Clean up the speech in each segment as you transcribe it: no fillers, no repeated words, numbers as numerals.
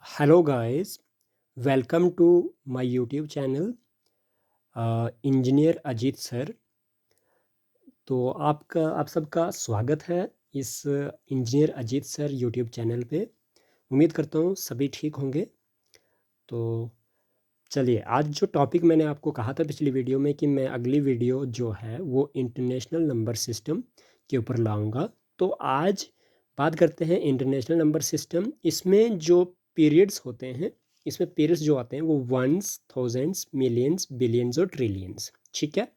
Hello guys, welcome to my YouTube channel engineer Ajit sir. तो आप सबका स्वागत है इस engineer Ajit sir YouTube channel पे। उम्मीद करता हूँ सभी ठीक होंगे। तो चलिए, आज जो टॉपिक मैंने आपको कहा था पिछली वीडियो में कि मैं अगली वीडियो जो है वो इंटरनेशनल नंबर सिस्टम के ऊपर लाऊंगा। तो आज बात करते हैं इंटरनेशनल नंबर सिस्टम। इसमें जो पीरियड्स होते हैं, इसमें पीरियड्स जो आते हैं वो वंस, थाउजेंड्स, मिलियंस, बिलियंस और ट्रिलियंस। ठीक है,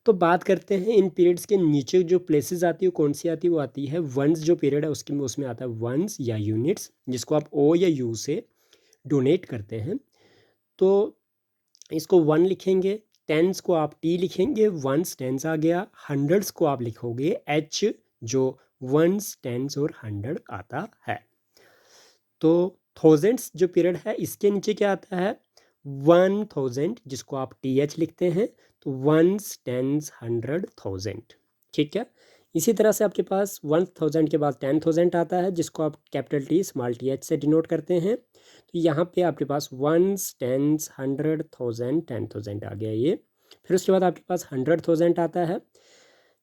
तो बात करते हैं इन पीरियड्स के नीचे जो प्लेसेस आती है कौन सी आती है, वो आती है वंस। जो पीरियड है उसके उसमें आता है वंस या यूनिट्स, जिसको आप ओ या यू से डोनेट करते हैं। तो इसको वन लिखेंगे, टेंस को आप टी लिखेंगे, वंस टेंस आ गया। हंड्रेड्स को आप लिखोगे एच, जो वंस, टेंस और हंड्रेड आता है। तो थाउजेंड्स जो पीरियड है इसके नीचे क्या आता है, 1000, जिसको आप टी एच लिखते हैं। तो वंस, टेंस, हंड्रेड, थाउजेंड। ठीक है, इसी तरह से आपके पास 1000 के बाद 10,000 आता है, जिसको आप capital T small T H से डिनोट करते हैं। तो यहाँ पे आपके पास वंस, टेंस, हंड्रेड, थाउजेंड, 10,000 आ गया ये। फिर उसके बाद आपके पास 100,000 आता है।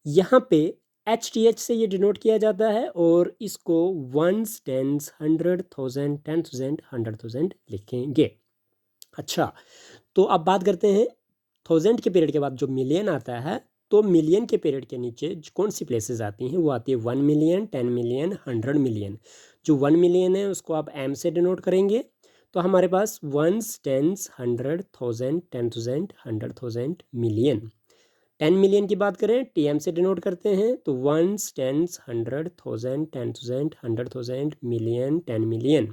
यहाँ पे एच टी एच से ये डिनोट किया जाता है और इसको वंस, टेंस, हंड्रेड, थाउजेंड, 10,000, 100,000 लिखेंगे। अच्छा, तो अब बात करते हैं थाउजेंड के पीरियड के बाद जो मिलियन आता है। तो मिलियन के पीरियड के नीचे कौन सी प्लेसेस आती हैं, वो आती है 1 मिलियन, 10 मिलियन, 100 मिलियन। जो 1 मिलियन है उसको आप एम से डिनोट करेंगे। तो हमारे पास ones, tens, hundred, thousand, 10,000, 100,000, million. 10 million की बात करें टी एम से डिनोट करते हैं। तो ones, tens, hundred, thousand, 10,000, 100,000, million, 10 million.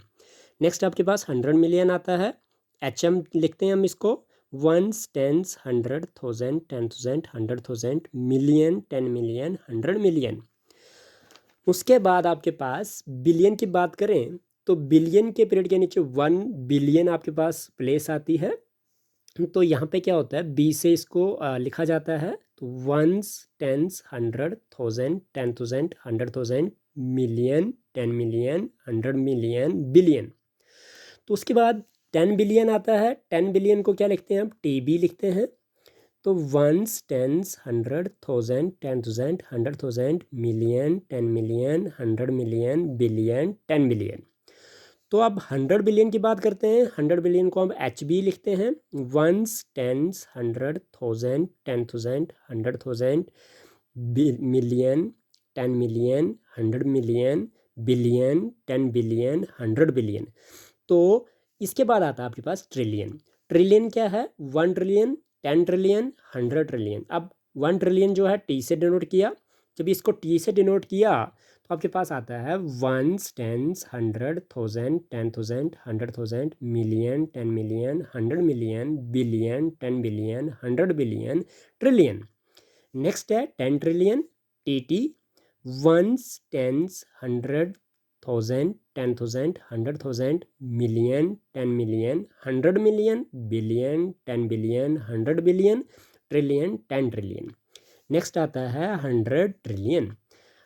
Next आपके पास 100 मिलियन आता है, एच एम लिखते हैं हम इसको। Ones, tens, hundred, thousand, 10,000, 100,000, million, 10 million, 100 million. उसके बाद आपके पास बिलियन की बात करें तो बिलियन के पीरियड के नीचे 1 बिलियन आपके पास प्लेस आती है। तो यहाँ पे क्या होता है, बी से इसको लिखा जाता है। तो ones, tens, hundred, thousand, 10,000, 100,000, million, 10 million, 100 million, billion. तो उसके बाद 10 बिलियन आता है। 10 बिलियन को क्या लिखते हैं, हम टी बी लिखते हैं। तो ones, tens, hundred, thousand, 10,000, 100,000, million, 10 million, 100 million, billion, 10 billion. तो अब 100 बिलियन की बात करते हैं। 100 बिलियन को हम एच बी लिखते हैं। Ones, tens, hundred, thousand, 10,000, 100,000, million, 10 million, 100 million, billion, 10 billion, 100 billion. तो इसके बाद आता है आपके पास ट्रिलियन। ट्रिलियन क्या है, 1 ट्रिलियन, 10 ट्रिलियन, 100 ट्रिलियन। अब 1 ट्रिलियन जो है टी से डिनोट किया। जब इसको टी से डिनोट किया तो आपके पास आता है ones, tens, hundred, thousand, 10,000, 100,000, million, 10 million, 100 million, billion, 10 billion, 100 billion, trillion. Next है 10 trillion, T T. Ones, tens, hundred, thousand, 10,000, 100,000, million, 10 million, 100 million, billion, 10 billion, 100 billion, trillion, 10 trillion. Next आता है 100 ट्रिलियन।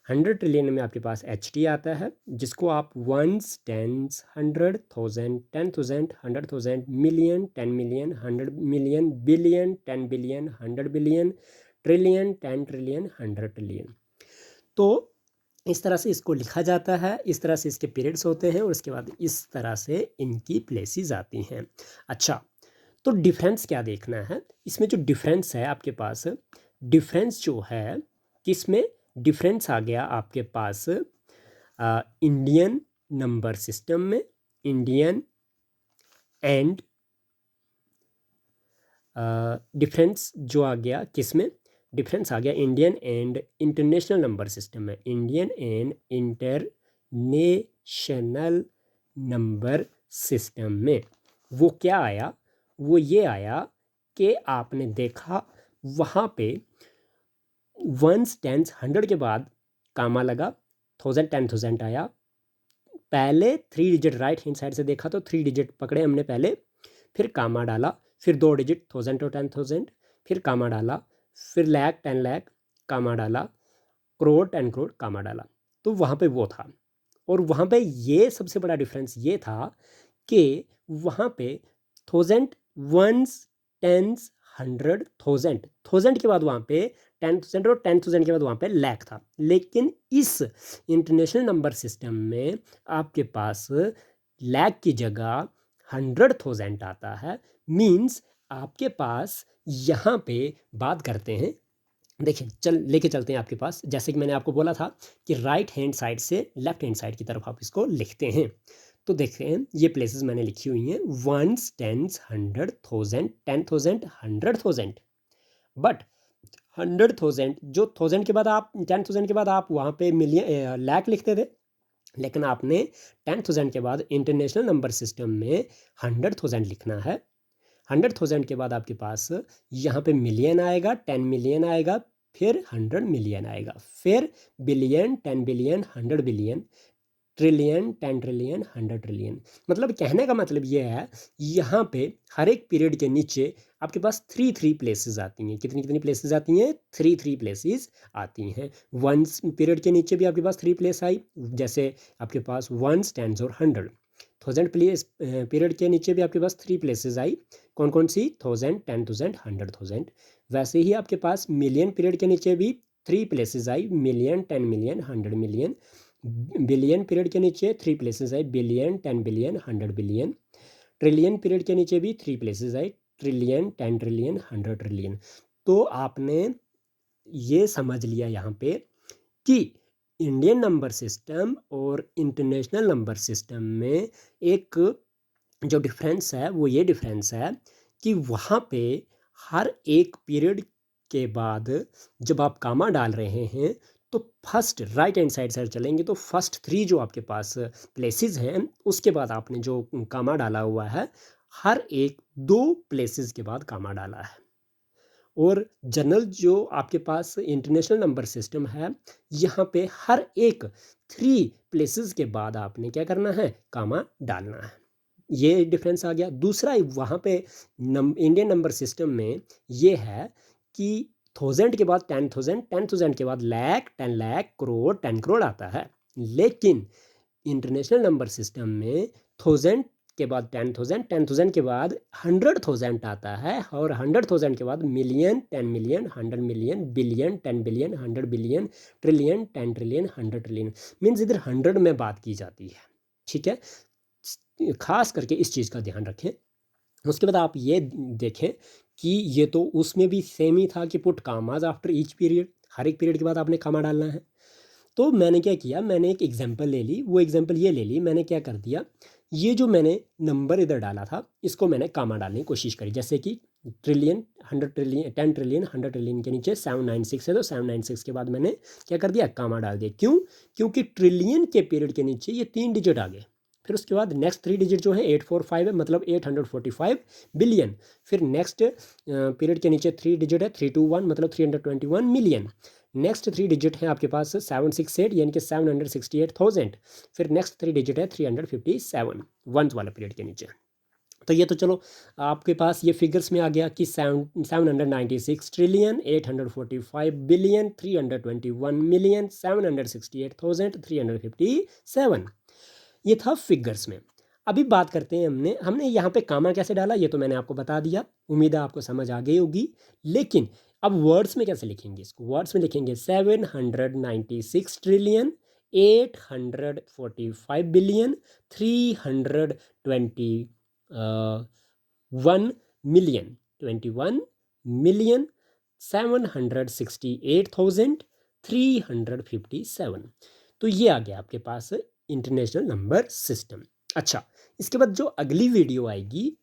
100 ट्रिलियन में आपके पास एच टी आता है, जिसको आप ones, tens, hundred, thousand, 10,000, 100,000, million, 10 million, 100 million, billion, 10 billion, 100 billion, trillion, 10 trillion, 100 trillion. तो इस तरह से इसको लिखा जाता है, इस तरह से इसके पीरियड्स होते हैं और उसके बाद इस तरह से इनकी प्लेसेस आती हैं। अच्छा, तो डिफरेंस क्या देखना है इसमें। जो डिफरेंस है आपके पास, डिफरेंस जो है किसमें, डिफरेंस आ गया आपके पास इंडियन नंबर सिस्टम में। इंडियन एंड डिफरेंस जो आ गया किसमें, डिफरेंस आ गया Indian and international number system में। Indian and international number system में वो क्या आया, वो ये आया कि आपने देखा वहाँ पे वंस, टेंस, 100 के बाद कामा लगा, 1000, 10,000 आया। पहले 3 डिजिट राइट हैंड साइड से देखा तो 3 डिजिट पकड़े हमने पहले, फिर कामा डाला, फिर 2 डिजिट 1000 to 10,000, फिर कामा डाला, फिर लाख, 10 लाख, कामा डाला, करोड़, 10 करोड़, कामा डाला। तो वहाँ पे वो था। और वहाँ पे ये सबसे बड़ा डिफरेंस ये था कि वहाँ पे thousand, ones, tens, hundred, thousand, thousand के बाद वहाँ पे 10,000 और 10,000 के बाद वहाँ पे लाख था। लेकिन इस इंटरनेशनल नंबर सिस्टम में आपके पास लाख की जगह 100,000 आता है। मीन्स आपके पास यहाँ पे बात करते हैं, देखिए लेके चलते हैं आपके पास, जैसे कि मैंने आपको बोला था कि राइट हैंड साइड से लेफ्ट हैंड साइड की तरफ आप इसको लिखते हैं। तो देखते हैं ये प्लेसेस मैंने लिखी हुई हैं, वंस, टेंस, 100,000, 10,000, 100,000। बट 100,000 जो 1000 के बाद आप 10,000 के बाद आप वहाँ पे मिलियन लाख लिखते थे, लेकिन आपने 10,000 के बाद इंटरनेशनल नंबर सिस्टम में 100,000 लिखना है। 100,000 के बाद आपके पास यहाँ पे मिलियन आएगा, 10 मिलियन आएगा, फिर 100 मिलियन आएगा, फिर billion, 10 billion, 100 billion, trillion, 10 trillion, 100 trillion. मतलब कहने का मतलब ये है, यहाँ पे हर एक पीरियड के नीचे आपके पास 3 प्लेसेस आती हैं। कितनी कितनी प्लेसेस आती हैं? 3 प्लेसेस आती हैं। वंस पीरियड के नीचे भी आपके पास 3 प्लेस आई, जैसे आपके पास वंस, टेंस और 100। थाउजेंड प्लेस पीरियड के नीचे भी आपके पास 3 प्लेसेस आई, कौन कौन सी? 1000, 10,000, 100,000। वैसे ही आपके पास मिलियन पीरियड के नीचे भी 3 places I, million, 10 million, 100 million. Billion period के नीचे 3 places I, billion, 10 billion, 100 billion. Trillion period के नीचे भी 3 places I, trillion, 10 trillion, 100 trillion. तो आपने ये समझ लिया यहाँ पे कि इंडियन नंबर सिस्टम और इंटरनेशनल नंबर सिस्टम में एक जो डिफरेंस है वो ये डिफरेंस है कि वहाँ पे हर एक पीरियड के बाद जब आप कामा डाल रहे हैं तो फर्स्ट राइट हैंड साइड से चलेंगे तो फर्स्ट 3 जो आपके पास प्लेसेस हैं उसके बाद आपने जो कामा डाला हुआ है, हर एक 2 प्लेसेस के बाद कामा डाला है। और जनरल जो आपके पास इंटरनेशनल नंबर सिस्टम है, यहाँ पे हर एक 3 प्लेसेस के बाद आपने क्या करना है? कामा डालना है। ये डिफरेंस आ गया। दूसरा वहाँ पे इंडियन नंबर सिस्टम में ये है कि 1000 के बाद 10,000, 10,000 के बाद लाख, 10 लाख, करोड़, 10 करोड़ आता है। लेकिन इंटरनेशनल नंबर सिस्टम में 1000 के बाद 10,000, 10,000 के बाद 100,000 आता है, और 100,000 के बाद million, 10 million, 100 million, billion, 10 billion, 100 billion, trillion, 10 trillion, 100 trillion. Means इधर 100 में बात की जाती है। ठीक है, खास करके इस चीज़ का ध्यान रखें। उसके बाद आप ये देखें कि ये तो उसमें भी सेम ही था कि put commas after each period, हर एक पीरियड के बाद आपने कामा डालना है। तो मैंने क्या किया, मैंने एक एग्जांपल ले ली, वो एग्जांपल ये ले ली, मैंने क्या कर दिया, ये जो मैंने नंबर इधर डाला था इसको मैंने कामा डालने की कोशिश करी, जैसे कि ट्रिलियन, 100 ट्रिलियन, 10 ट्रिलियन, 100 ट्रिलियन के नीचे 796 है तो 796 के बाद मैंने क्या कर दिया? कामा डाल दिया। क्यों? क्योंकि ट्रिलियन के पीरियड के नीचे ये 3 डिजिट आ गए, फिर उसके बाद नेक्स्ट 3 डिजिट जो है 845 है, मतलब 845 बिलियन। फिर नेक्स्ट पीरियड के नीचे 3 डिजिट है 321, मतलब 321 मिलियन। नेक्स्ट 3 डिजिट है आपके पास 768, यानी कि 768,000। फिर नेक्स्ट 3 डिजिट है 357 वंस वाला पीरियड के नीचे। तो ये तो चलो आपके पास ये फिगर्स में आ गया कि 796 ट्रिलियन, 845 बिलियन, 321 मिलियन, 768,357। ये था फिगर्स में। अभी बात करते हैं हमने यहाँ पे कामा कैसे डाला, ये तो मैंने आपको बता दिया, उम्मीद है आपको समझ आ गई होगी। लेकिन अब वर्ड्स में कैसे लिखेंगे इसको? वर्ड्स में लिखेंगे 796 ट्रिलियन, 845 बिलियन, 321 मिलियन, 21 मिलियन, 768,357। तो ये आ गया आपके पास इंटरनेशनल नंबर सिस्टम। अच्छा, इसके बाद जो अगली वीडियो आएगी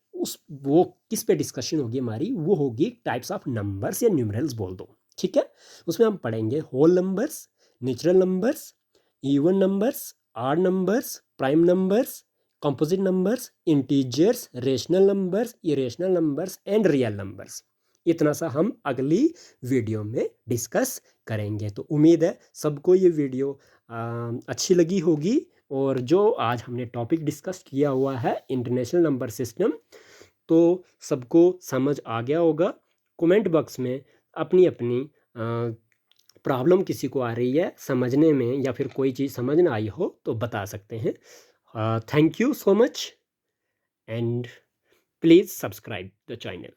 वो किस पे डिस्कशन होगी हमारी? वो होगी टाइप्स ऑफ नंबर्स या न्यूमरल्स बोल दो। ठीक है, उसमें हम पढ़ेंगे whole numbers, natural numbers, even numbers, odd numbers, prime numbers, composite numbers, integers, rational numbers, irrational numbers and real numbers. इतना सा हम अगली वीडियो में डिस्कस करेंगे। तो उम्मीद है सबको ये वीडियो अच्छी लगी होगी, और जो आज हमने टॉपिक डिस्कस किया हुआ है इंटरनेशनल नंबर सिस्टम, तो सबको समझ आ गया होगा। कमेंट बॉक्स में अपनी अपनी प्रॉब्लम किसी को आ रही है समझने में, या फिर कोई चीज़ समझ ना आई हो तो बता सकते हैं। Thank you so much. and please subscribe the channel.